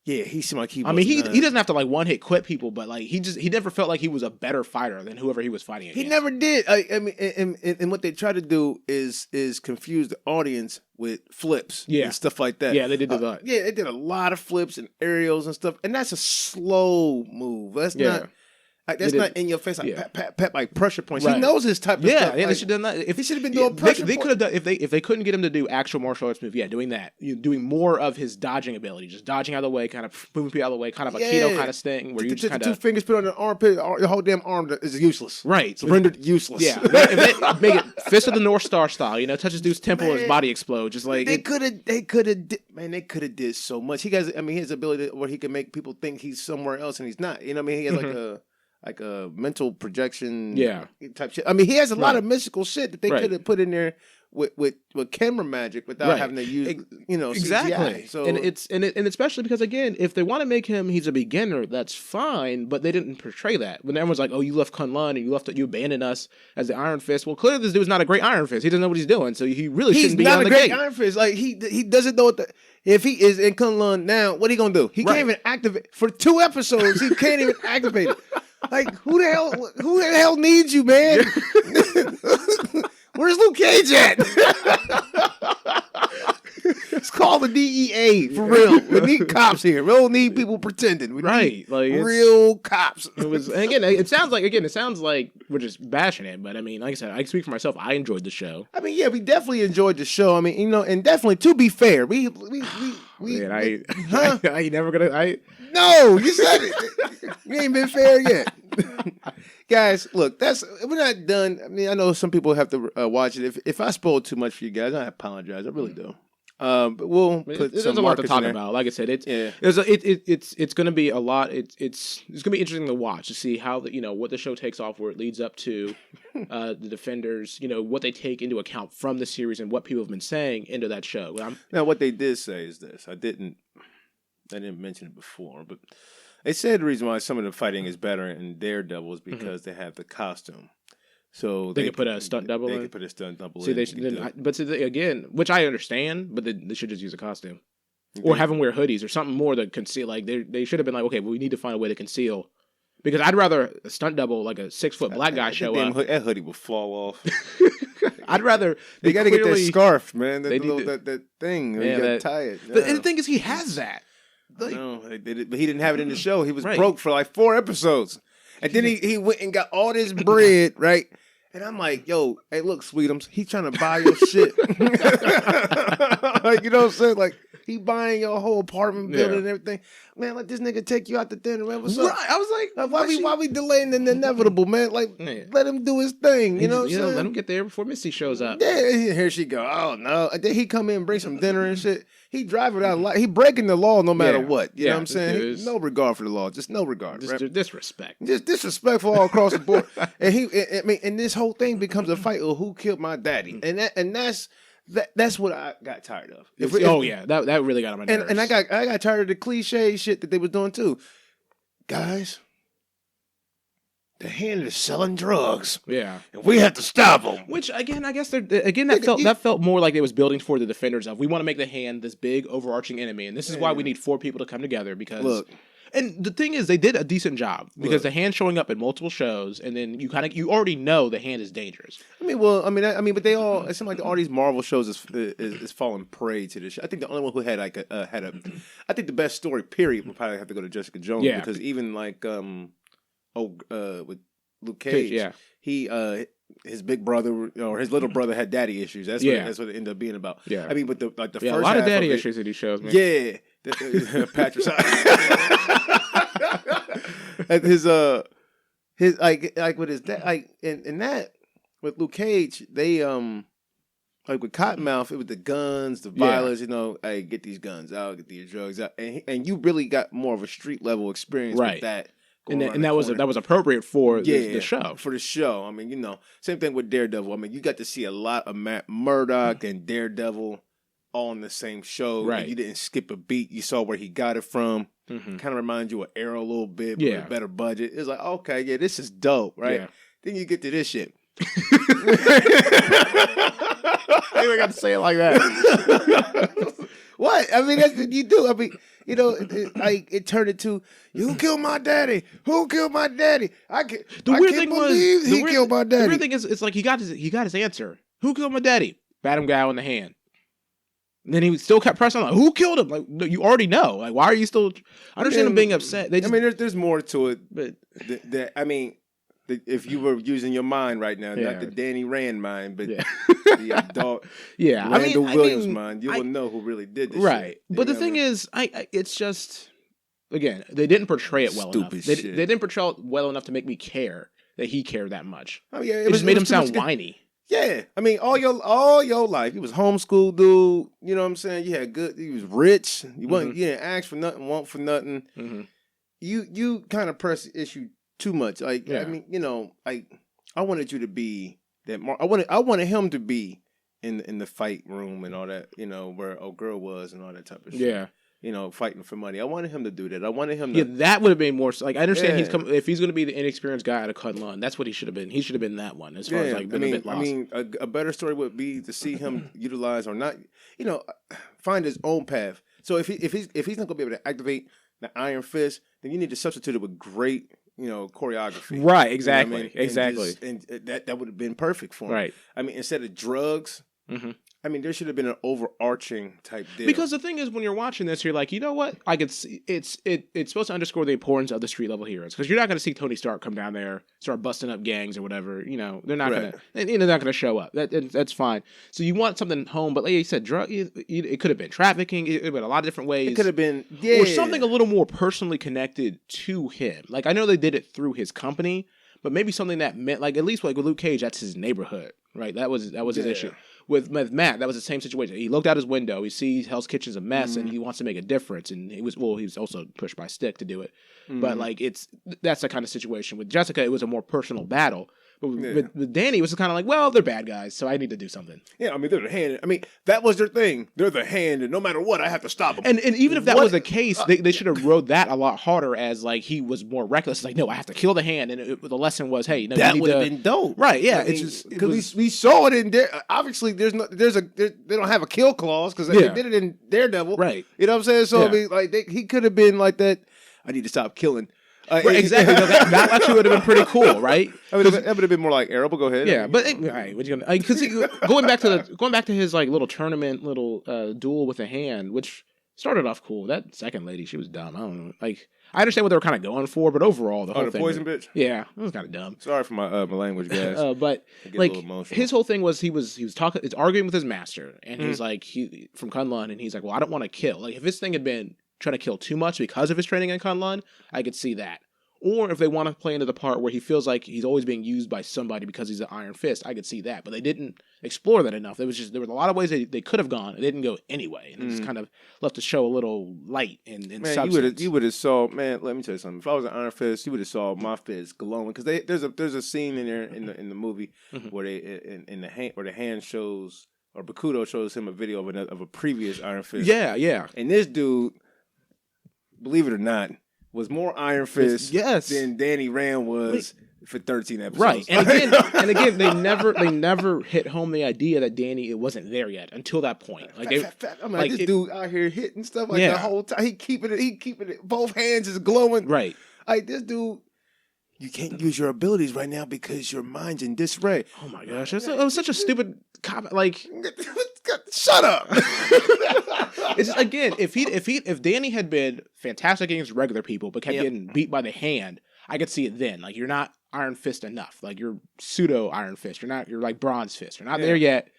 Yeah, he seemed like he. I mean, he doesn't have to like one hit quit people, but like he never felt like he was a better fighter than whoever he was fighting against. He never did. I mean, and what they try to do is confuse the audience with flips, and stuff like that. Yeah, they did do that. Yeah, they did a lot of flips and aerials and stuff, and that's a slow move. That's not. Like, that's not in your face, like pat, like pressure points. Right. He knows his type of stuff. Yeah, like, they should have done that. If he should have been doing pressure. They could have done if they couldn't get him to do actual martial arts move. Yeah, doing that, doing more of his dodging ability, just dodging out of the way, kind of moving people out of the way, kind of a keto kind of thing where you just kind of 2 fingers put on the armpit, your whole damn arm is useless. Right, rendered useless. Yeah, if they make it Fist of the North Star style. Touch his dude's temple and his body explodes. Just like they could have did so much. He has, his ability where he can make people think he's somewhere else and he's not. He has like a mental projection type shit. He has a lot of mystical shit that they could have put in there with camera magic without having to use exactly. CGI. So and especially because again, if they want to make him he's a beginner, that's fine. But they didn't portray that when everyone's like, "Oh, you left Kunlun and you abandoned us as the Iron Fist." Well, clearly this dude's not a great Iron Fist. He doesn't know what he's doing, so he really shouldn't be on the gate. He's not a great Iron Fist. Like he doesn't know what if he is in Kunlun now, what he gonna do? He can't even activate for 2 episodes. He can't even activate it. Like who the hell needs you, man? Where's Luke Cage at? It's called the DEA for real. We need cops here. We don't need people pretending. We need real cops. It was again. It sounds like we're just bashing it, but like I said, I can speak for myself. I enjoyed the show. We definitely enjoyed the show. And definitely to be fair, we I ain't never gonna. No, you said it. You ain't been fair yet. Guys, look, we're not done. I know some people have to watch it. If I spoiled too much for you guys, I apologize. I really do. But we'll put there's some a lot to talk in there. About. Like I said, it's going to be a lot. It's going to be interesting to watch to see how what the show takes off, where it leads up to the Defenders. What they take into account from the series and what people have been saying into that show. Now, what they did say is this. I didn't mention it before, but they said the reason why some of the fighting is better in Daredevil is because they have the costume. So they could put a stunt double in? They could put a stunt double in. Again, which I understand, but they should just use a costume. Or have them wear hoodies or something more to conceal. Like, they should have been like, okay, well, we need to find a way to conceal. Because I'd rather a stunt double, like a 6-foot black guy show up. That hoodie will fall off. I'd rather... They got to get that scarf, man. That thing. You got to tie it. And the thing is, he has that. No, but he didn't have it in the show. He was broke for like 4 episodes. And then he went and got all this bread, right? And I'm like, yo, hey, look, Sweetums, he trying to buy your shit. Like, you know what I'm saying? Like, he buying your whole apartment building and everything. Man, let this nigga take you out to dinner, man. What's up? Right. I was like, why we delaying the inevitable, man? Like, let him do his thing. You know what I'm saying? Let him get there before Misty shows up. Yeah, here she go. Oh, no. And then he come in and bring some dinner and shit. He driving out he breaking the law no matter what. You know what I'm saying? No regard for the law. Just no regard. Just disrespect. Just disrespectful all across the board. And this whole thing becomes a fight of who killed my daddy. And that's what I got tired of. That really got on my nerves. And I got tired of the cliche shit that they was doing too. Guys, the Hand is selling drugs. Yeah, and we have to stop them. Which again, I guess that felt more like it was building for the Defenders of we want to make the Hand this big overarching enemy, and this is why we need 4 people to come together because. Look. And the thing is, they did a decent job because the Hand showing up in multiple shows, and then you already know the Hand is dangerous. But they all it seemed like all these Marvel shows is falling prey to this shit. I think the only one who had I think the best story period would probably have to go to Jessica Jones because even like with Luke Cage, he his big brother or his little brother had daddy issues. That's what it ended up being about. Yeah, but the first a lot of daddy issues in these shows, man. Yeah. Patrick and his like with his dad like in that with Luke Cage they like with Cottonmouth it was the guns the violence hey get these guns out get these drugs out and you really got more of a street level experience with that and that was appropriate for the show for the show. Same thing with Daredevil. You got to see a lot of Matt Murdock and Daredevil all in the same show. Right. You didn't skip a beat. You saw where he got it from. Mm-hmm. Kind of reminds you of Arrow a little bit, but with a better budget. It's like, okay, this is dope, right? Yeah. Then you get to this shit. I ain't got to say it like that. What? That's what you do. It turned into, who killed my daddy? Who killed my daddy? I can't believe he killed my daddy. The weird thing is, it's like he got his answer. Who killed my daddy? Bad guy in the Hand. And then he still kept pressing. Like, who killed him? Like, no, you already know. Like, why are you still? I understand him being upset. They just, there's more to it, but if you were using your mind right now, not the Danny Rand mind, but the adult, Randall Williams mind, you will know who really did this. Right, shit. But the thing is, it's just again, they didn't portray it well enough. They didn't portray it well enough to make me care that he cared that much. Oh yeah, it just made him sound whiny. Yeah, I mean, all your life, he was homeschooled dude. You know what I'm saying? You had good. He was rich. You wasn't. You didn't ask for nothing, want for nothing. Mm-hmm. You kind of press the issue too much. Like I mean, like I wanted you to be that. I wanted him to be in the fight room and all that. Where old girl was and all that type of shit. Yeah. Fighting for money. I wanted him to do that. I wanted him to... Yeah, that would have been more... Like, I understand if he's going to be the inexperienced guy out of Kunlun, that's what he should have been. He should have been that one, as far as, like, being a bit lost. I mean, a better story would be to see him utilize or not, find his own path. So if he's not going to be able to activate the Iron Fist, then you need to substitute it with great, choreography. Right, exactly. Exactly. And that would have been perfect for him. Right. I mean, instead of drugs... Mm-hmm. I mean, there should have been an overarching type deal. Because the thing is, when you're watching this, you're like, you know what? I could see it's supposed to underscore the importance of the street level heroes. Because you're not going to see Tony Stark come down there, start busting up gangs or whatever. They're not going to. They're not going to show up. That's fine. So you want something home, but like you said, it could have been trafficking. It could have been a lot of different ways. It could have been, or something a little more personally connected to him. Like I know they did it through his company, but maybe something that meant, like at least like with Luke Cage, that's his neighborhood, right? That was his issue. With Matt, that was the same situation. He looked out his window. He sees Hell's Kitchen's a mess, and he wants to make a difference. And he was also pushed by Stick to do it. But like that's the kind of situation. With Jessica, it was a more personal battle. But with Danny, it was kind of like, well, they're bad guys, so I need to do something. Yeah, I mean, they're the hand. I mean, that was their thing. They're the hand, and no matter what, I have to stop them. And even if that was the case, they should have rode that a lot harder as, like, he was more reckless. Like, no, I have to kill the hand. And the lesson was, hey, no, that would have been dope. Right, yeah. I mean, because we saw it in there. Obviously, they don't have a kill clause because they did it in Daredevil. Right. You know what I'm saying? So, I mean, like, he could have been like that. I need to stop killing. Right, exactly. That actually would have been pretty cool, right? That would have been more like Arrow. But go ahead. Yeah, but all right, what you gonna? Because going back to his like little tournament, duel with a hand, which started off cool. That second lady, she was dumb. I don't know. Like I understand what they were kind of going for, but overall, the whole thing, poison bitch. Yeah, it was kind of dumb. Sorry for my language, guys. But like his whole thing was he was talking, it's arguing with his master, and he's like from Kunlun, and he's like, well, I don't want to kill. Like if his thing had been trying to kill too much because of his training in Kunlun, I could see that. Or if they want to play into the part where he feels like he's always being used by somebody because he's an Iron Fist, I could see that. But they didn't explore that enough. There was a lot of ways they could have gone. They didn't go anyway. And it just kind of left the show a little light and substance. You would have saw, man, let me tell you something. If I was an Iron Fist, you would have saw my fist glowing. Because there's a scene in there in the movie where where the hand shows, or Bakudo shows him a video of a previous Iron Fist. Yeah, yeah. And this dude, believe it or not, was more Iron Fist than Danny Rand was for 13 episodes. Right. And again, they never hit home the idea that Danny wasn't there yet until that point. Like this dude out here hitting stuff like the whole time. He keeping it. Both hands is glowing. Right. Like this dude, you can't use your abilities right now because your mind's in disarray. Oh my gosh, it was such a stupid comment. Like, shut up. It's just, again, if Danny had been fantastic against regular people but kept getting beat by the hand, I could see it then. Like you're not Iron Fist enough. Like you're pseudo Iron Fist. You're like Bronze Fist. You're not there yet.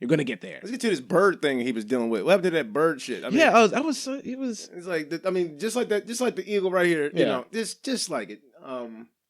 You're gonna get there. Let's get to this bird thing he was dealing with. What happened to that bird shit? I mean, It's like I mean, just like that, just like the eagle right here. You know, just like it.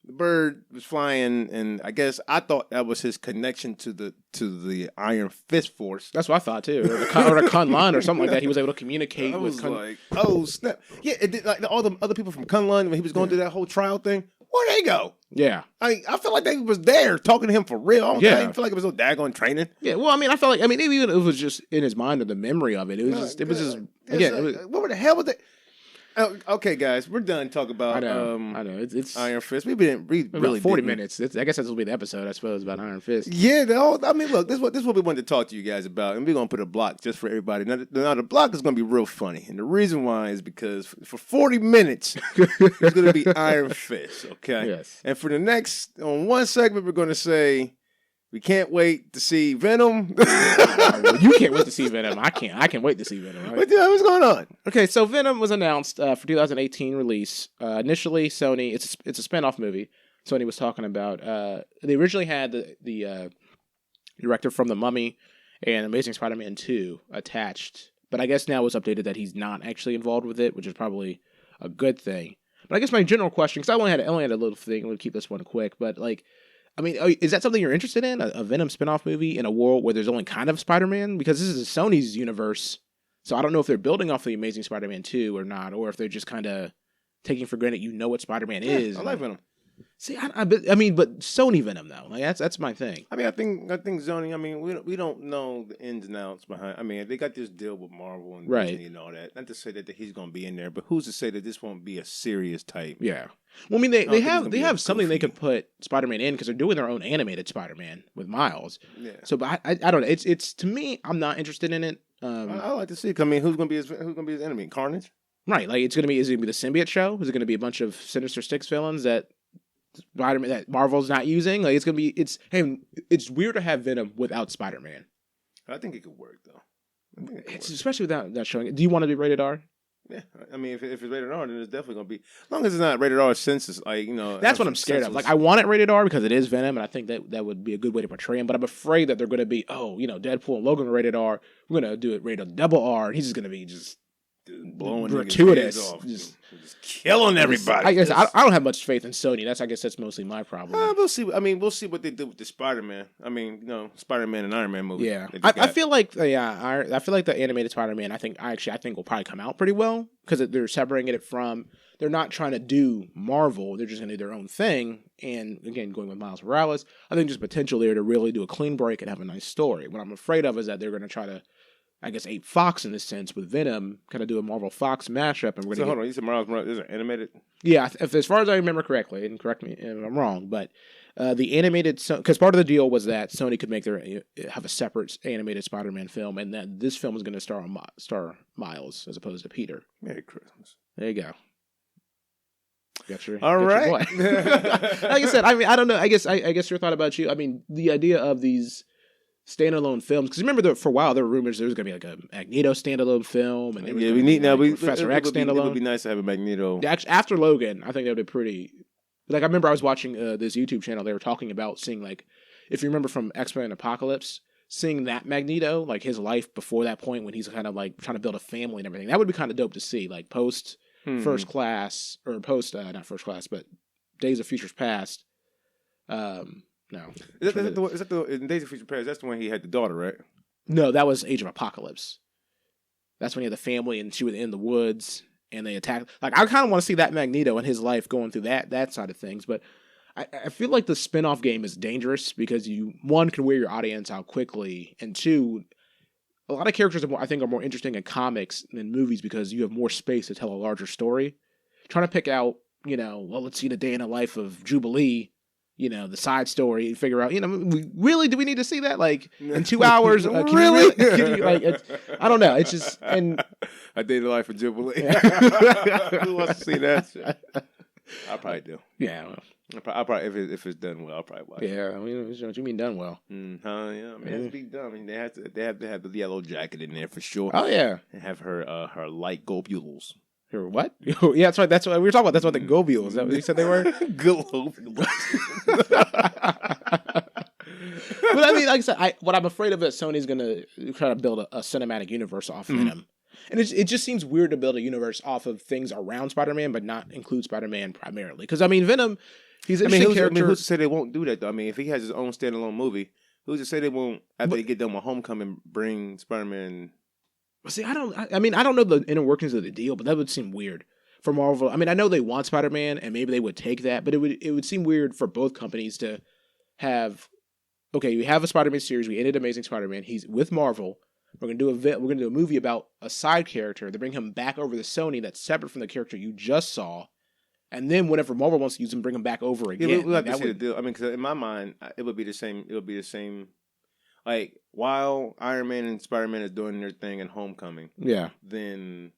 The bird was flying, and I guess I thought that was his connection to the Iron Fist Force. That's what I thought too, or the Kunlun or something like that. He was able to communicate. I was like, oh snap! Yeah, like all the other people from Kunlun when he was going through that whole trial thing. Where'd they go? Yeah, I feel like they was there talking to him for real. I didn't feel like it was no daggone training. Yeah, well, I mean, maybe even it was just in his mind or the memory of it. It was just what the hell was that? Okay, guys, we're done talking about. I know. It's Iron Fist. We didn't really 40 minutes. I guess this will be the episode. I suppose about Iron Fist. Yeah, I mean, look, this is what we wanted to talk to you guys about, and we're gonna put a block just for everybody. Now the block is gonna be real funny, and the reason why is because for 40 minutes it's gonna be Iron Fist. Okay. Yes. And for the next on one segment, we're gonna say We can't wait to see Venom. Well, you can't wait to see Venom. I can wait to see Venom. Right? What's going on? Okay, so Venom was announced for 2018 release. Initially, Sony. It's a spinoff movie. Sony was talking about. They originally had the director from The Mummy and Amazing Spider-Man 2 attached, but I guess now it's updated that he's not actually involved with it, which is probably a good thing. But I guess my general question, because I only had a little thing. I'm gonna keep this one quick, but like. I mean, is that something you're interested in? A Venom spinoff movie in a world where there's only kind of Spider-Man? Because this is Sony's universe, so I don't know if they're building off the Amazing Spider-Man 2 or not, or if they're just kind of taking for granted what Spider-Man is. I like Venom. See, I mean, but Sony Venom though, like that's my thing. I mean, I think Sony. I mean, we don't know the ins and outs behind. I mean, they got this deal with Marvel and Disney and all that. Not to say that he's going to be in there, but who's to say that this won't be a serious type? Yeah. Well, I mean, they have something they could put Spider-Man in because they're doing their own animated Spider-Man with Miles. Yeah. So, but I don't know. It's to me, I'm not interested in it. I like to see. I mean, who's going to be his enemy? Carnage. Right. Like is it going to be the symbiote show? Is it going to be a bunch of Sinister Six villains that Spider-Man that Marvel's not using? Like it's weird to have Venom without Spider-Man. I think it could work though. Especially without that showing. Do you want to be rated R? Yeah, I mean, if it's rated R, then it's definitely gonna be. As long as it's not rated R, census, like That's what I'm scared of. Like, I want it rated R because it is Venom, and I think that would be a good way to portray him. But I'm afraid that they're gonna be, Deadpool and Logan are rated R. We're gonna do it rated double R, and he's just gonna be just blowing gratuitous, off, just killing everybody. I guess I don't have much faith in Sony. I guess that's mostly my problem. We'll see. I mean, we'll see what they do with the Spider-Man. I mean, Spider-Man and Iron Man movie. Yeah, I feel like I feel like the animated Spider-Man. I think will probably come out pretty well because they're separating it from. They're not trying to do Marvel. They're just going to do their own thing. And again, going with Miles Morales, I think there's potential there to really do a clean break and have a nice story. What I'm afraid of is that they're going to try to. I guess ape Fox in this sense with Venom, kind of do a Marvel Fox mashup, and we're gonna. Hold on, you said Miles Morales is animated? Yeah, as far as I remember correctly, and correct me if I'm wrong, but the animated because part of the deal was that Sony could have a separate animated Spider-Man film, and that this film was going to star Miles as opposed to Peter. Merry Christmas. There you go. All right. Like I said, I mean, I don't know. I guess your thought about you. I mean, the idea of these standalone films, because remember for a while there were rumors there was going to be like a Magneto standalone film, and Professor X standalone. It would be nice to have a Magneto. After Logan, I think that would be pretty. Like I remember I was watching this YouTube channel. They were talking about seeing like, if you remember from X-Men Apocalypse, seeing that Magneto, like his life before that point when he's kind of like trying to build a family and everything. That would be kind of dope to see, like post First Class or post not First Class, but Days of Futures Past. No. Is that the in Days of Future Past? That's the one he had the daughter, right? No, that was Age of Apocalypse. That's when he had the family and she was in the woods and they attacked. Like, I kind of want to see that Magneto and his life going through that side of things. But I feel like the spin-off game is dangerous because one, can wear your audience out quickly, and two, a lot of characters I think are more interesting in comics than movies because you have more space to tell a larger story. Trying to pick out, let's see the day in the life of Jubilee. The side story, and figure out, do we need to see that? Like, in 2 hours? Really? I don't know. It's just, and... A Day in the Life of Jubilee. Who wants to see that shit? I probably do. Yeah. Well. I'll probably, if it's done well, I'll probably watch it. Yeah, I mean, what you mean done well? Yeah, I mean, it has to be done. I mean, they have to have the yellow jacket in there for sure. Oh, yeah. And have her light globules. Her what? Yeah, that's right. That's what we were talking about. That's what the globules. Is that what you said they were? Globules. But I mean, like I said, what I'm afraid of is Sony's going to try to build a cinematic universe off Venom. And it just seems weird to build a universe off of things around Spider-Man, but not include Spider-Man primarily. Because, I mean, Venom, he's an interesting character. Who's to say they won't do that, though? I mean, if he has his own standalone movie, who's to say they won't, after they get done with Homecoming, bring Spider-Man... See, I don't know the inner workings of the deal, but that would seem weird for Marvel. I mean, I know they want Spider-Man, and maybe they would take that, but it would seem weird for both companies to have. Okay, we have a Spider-Man series. We ended Amazing Spider-Man. He's with Marvel. We're gonna do a movie about a side character. They bring him back over to Sony that's separate from the character you just saw, and then whenever Marvel wants to use him, bring him back over again. Yeah, we'll have to see the deal. I mean, because in my mind, it would be the same. It would be the same. Like, while Iron Man and Spider-Man is doing their thing in Homecoming, then,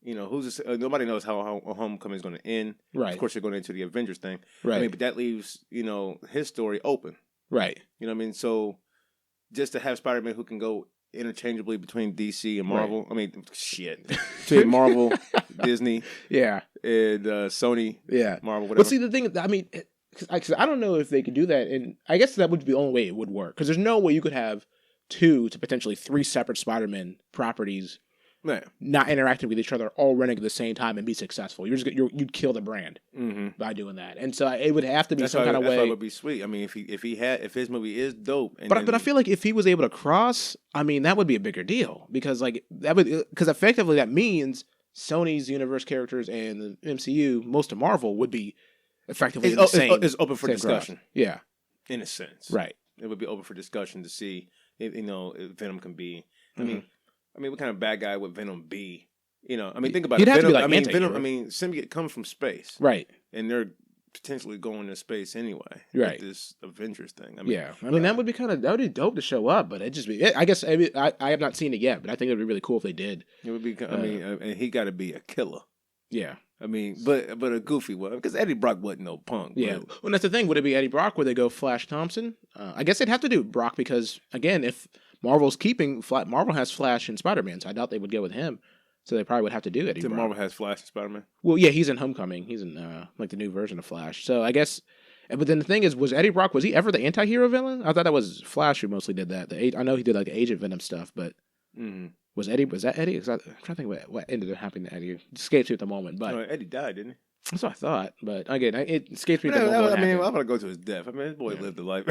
who's to say, nobody knows how Homecoming is going to end. Right. Of course, they're going into the Avengers thing. Right. I mean, but that leaves, his story open. Right. You know what I mean? So just to have Spider-Man who can go interchangeably between DC and Marvel. Right. I mean, shit. Between Marvel, Disney, yeah, and Sony, yeah, Marvel, whatever. But see, the thing, I mean, cause I don't know if they could do that, and I guess that would be the only way it would work. Because there's no way you could have 2 to potentially 3 separate Spider-Man properties not interacting with each other, all running at the same time and be successful. You'd kill the brand by doing that, and so it would have to be some kind of way. That would be sweet. I mean, if his movie is dope, but I feel like if he was able to cross, I mean, that would be a bigger deal because effectively that means Sony's universe characters and the MCU, most of Marvel, would be effectively the same. It's open for discussion. Cross. Yeah, in a sense, right. It would be open for discussion to see if Venom can be. I mean, what kind of bad guy would Venom be? You know, I mean, think about it. Venom, Symbiote comes from space, right? And they're potentially going to space anyway, right? This Avengers thing. I mean, that would be dope to show up, but I guess I have not seen it yet, but I think it'd be really cool if they did. It would be. And he got to be a killer. Yeah. I mean, but a goofy one because Eddie Brock wasn't no punk. Yeah, well, that's the thing. Would it be Eddie Brock? Would they go Flash Thompson? I guess they'd have to do Brock because again, if Marvel has Flash and Spider-Man, so I doubt they would go with him. So they probably would have to do Eddie Brock. Marvel has Flash and Spider-Man? Well, yeah, he's in Homecoming. He's in like the new version of Flash. So I guess, but then the thing is, was Eddie Brock, was he ever the anti-hero villain? I thought that was Flash who mostly did that. I know he did like the Agent Venom stuff, but was that Eddie? I'm trying to think what ended up happening to Eddie. It escapes me at the moment, but Eddie died, didn't he? That's what I thought, but again, it escapes me. I mean, I'm gonna go to his death. I mean, this boy lived a life.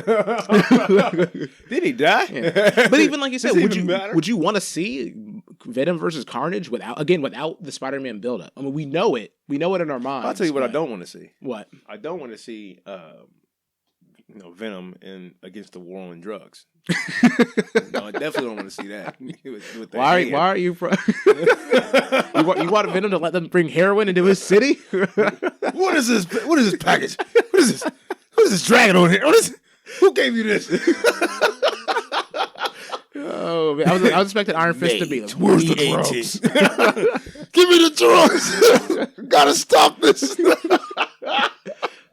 Did he die? Yeah. But even like you said, would you want to see Venom versus Carnage without the Spider-Man buildup? I mean, we know it in our minds. I'll tell you what I don't want to see. What I don't want to see, Venom against the war on drugs. No, I definitely don't want to see that. Why are you? You want Venom to let them bring heroin into his city? What is this? What is this package? What is this? What is this dragon on here? Who gave you this? Oh man, I was expecting Iron Fist to be like, where's the drugs? Give me the drugs! Gotta stop this!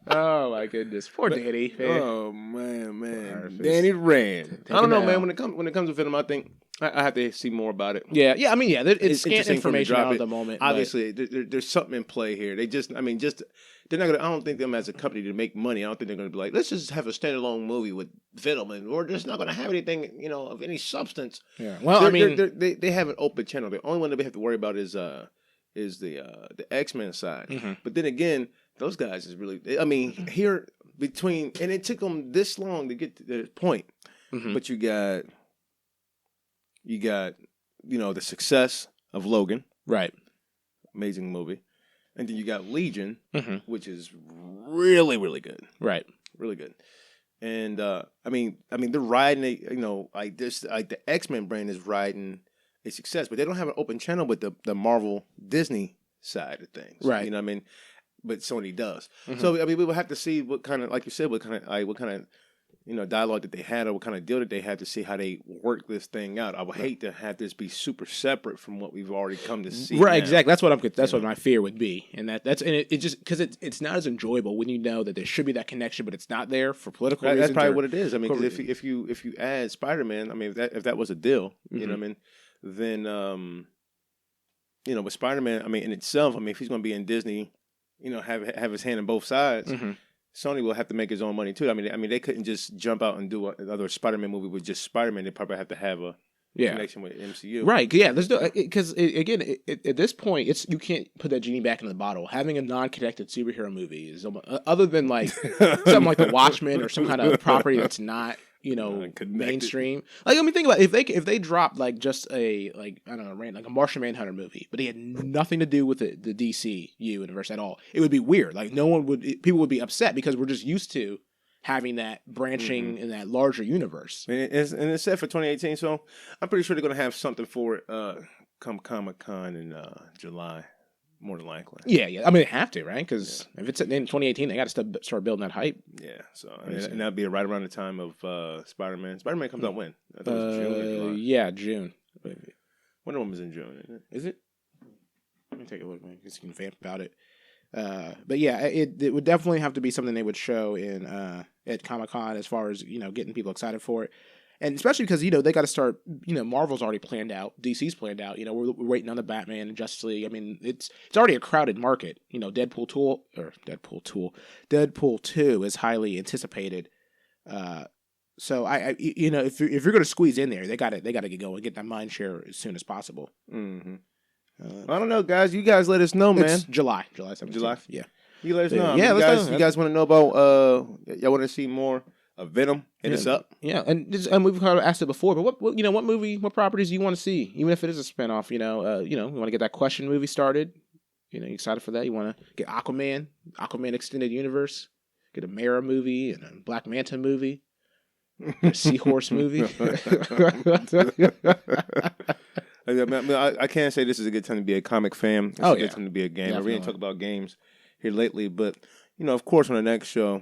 Oh my goodness, poor Danny. Oh man, Danny Rand. I don't know, man. When it comes to Venom, I think I have to see more about it. Yeah. I mean, yeah, it's scant information out at the moment. Obviously, there's something in play here. They're not gonna. I don't think them as a company to make money. I don't think they're gonna be like, let's just have a standalone movie with Venom, and we're just not gonna have anything, of any substance. Yeah. Well, they have an open channel. The only one that we have to worry about is the X-Men side. Mm-hmm. But then again, those guys is really. I mean, here between, and it took them this long to get to the point. Mm-hmm. But you got the success of Logan, right? Amazing movie, and then you got Legion, which is really, really good, right? Really good. And I mean, they're riding the X-Men brand is riding a success, but they don't have an open channel with the Marvel Disney side of things, right? You know what I mean? But Sony does. Mm-hmm. So I mean, we will have to see what kind of, like you said, what kind of dialogue that they had, or what kind of deal that they had to see how they work this thing out. I would hate to have this be super separate from what we've already come to see. Right, now. Exactly. That's what my fear would be, and it just because it's not as enjoyable when you know that there should be that connection, but it's not there for political reasons. That's probably what it is. I mean, because if you add Spider-Man, I mean, if that was a deal, you know what I mean, then with Spider-Man, I mean, in itself, I mean, if he's going to be in Disney, have his hand in both sides. Mm-hmm. Sony will have to make his own money too. I mean, they couldn't just jump out and do another Spider-Man movie with just Spider-Man. They probably have to have a connection with MCU, right? Yeah, there's no because again, at this point, you can't put that genie back in the bottle. Having a non-connected superhero movie is other than like something like The Watchmen or some kind of property that's not mainstream. Like, I mean, think about it. If they dropped like just a like a Martian Manhunter movie, but it had nothing to do with the DCU universe at all, it would be weird. Like people would be upset because we're just used to having that branching in that larger universe. And it's set for 2018, so I'm pretty sure they're gonna have something for it come Comic-Con in July. More than likely. Yeah. I mean, they have to, right? Because if it's in 2018, they got to start building that hype. Yeah. So and that'll be right around the time of Spider-Man. Spider-Man comes out when? I thought it was June. Yeah, June. Wonder Woman's in June, isn't it? Is it? Let me take a look, man. Just can vamp about it. But yeah, it would definitely have to be something they would show in at Comic-Con as far as getting people excited for it. And especially because, they got to start, Marvel's already planned out. DC's planned out. We're waiting on the Batman and Justice League. I mean, it's already a crowded market. Deadpool 2 is highly anticipated. So if you're going to squeeze in there, they got to get going, get that mind share as soon as possible. Mm-hmm. I don't know, guys. You guys let us know, man. It's July 17th. July? Yeah. You let us know. Yeah, you guys want to know about, y'all want to see more of Venom? Hit us up. Yeah, and we've kind of asked it before, but what movie, what properties do you want to see? Even if it is a spinoff, we want to get that Question movie started. You excited for that? You want to get Aquaman Extended Universe, get a Mera movie and a Black Manta movie, a Seahorse movie. I can't say this is a good time to be a comic fan. It's a good time to be a gamer. We didn't talk about games here lately, but of course, on the next show,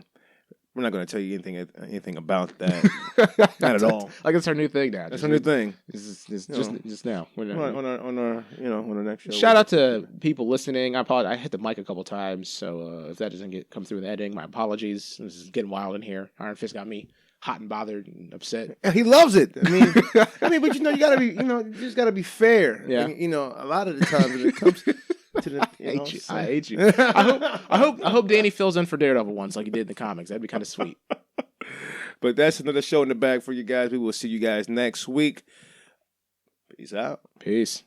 we're not going to tell you anything about that. Not at all. Like it's our new thing now. That's our new thing. It's just now. On our next show. Shout out to people listening. I apologize. I hit the mic a couple times, so if that doesn't come through in the editing, my apologies. This is getting wild in here. Iron Fist got me hot and bothered and upset. He loves it. I mean, but you gotta be, you just gotta be fair. Yeah. And, a lot of the times when it comes to the, I hate you. I hope Danny fills in for Daredevil once, like he did in the comics. That'd be kind of sweet. But that's another show in the bag for you guys. We will see you guys next week. Peace out. Peace.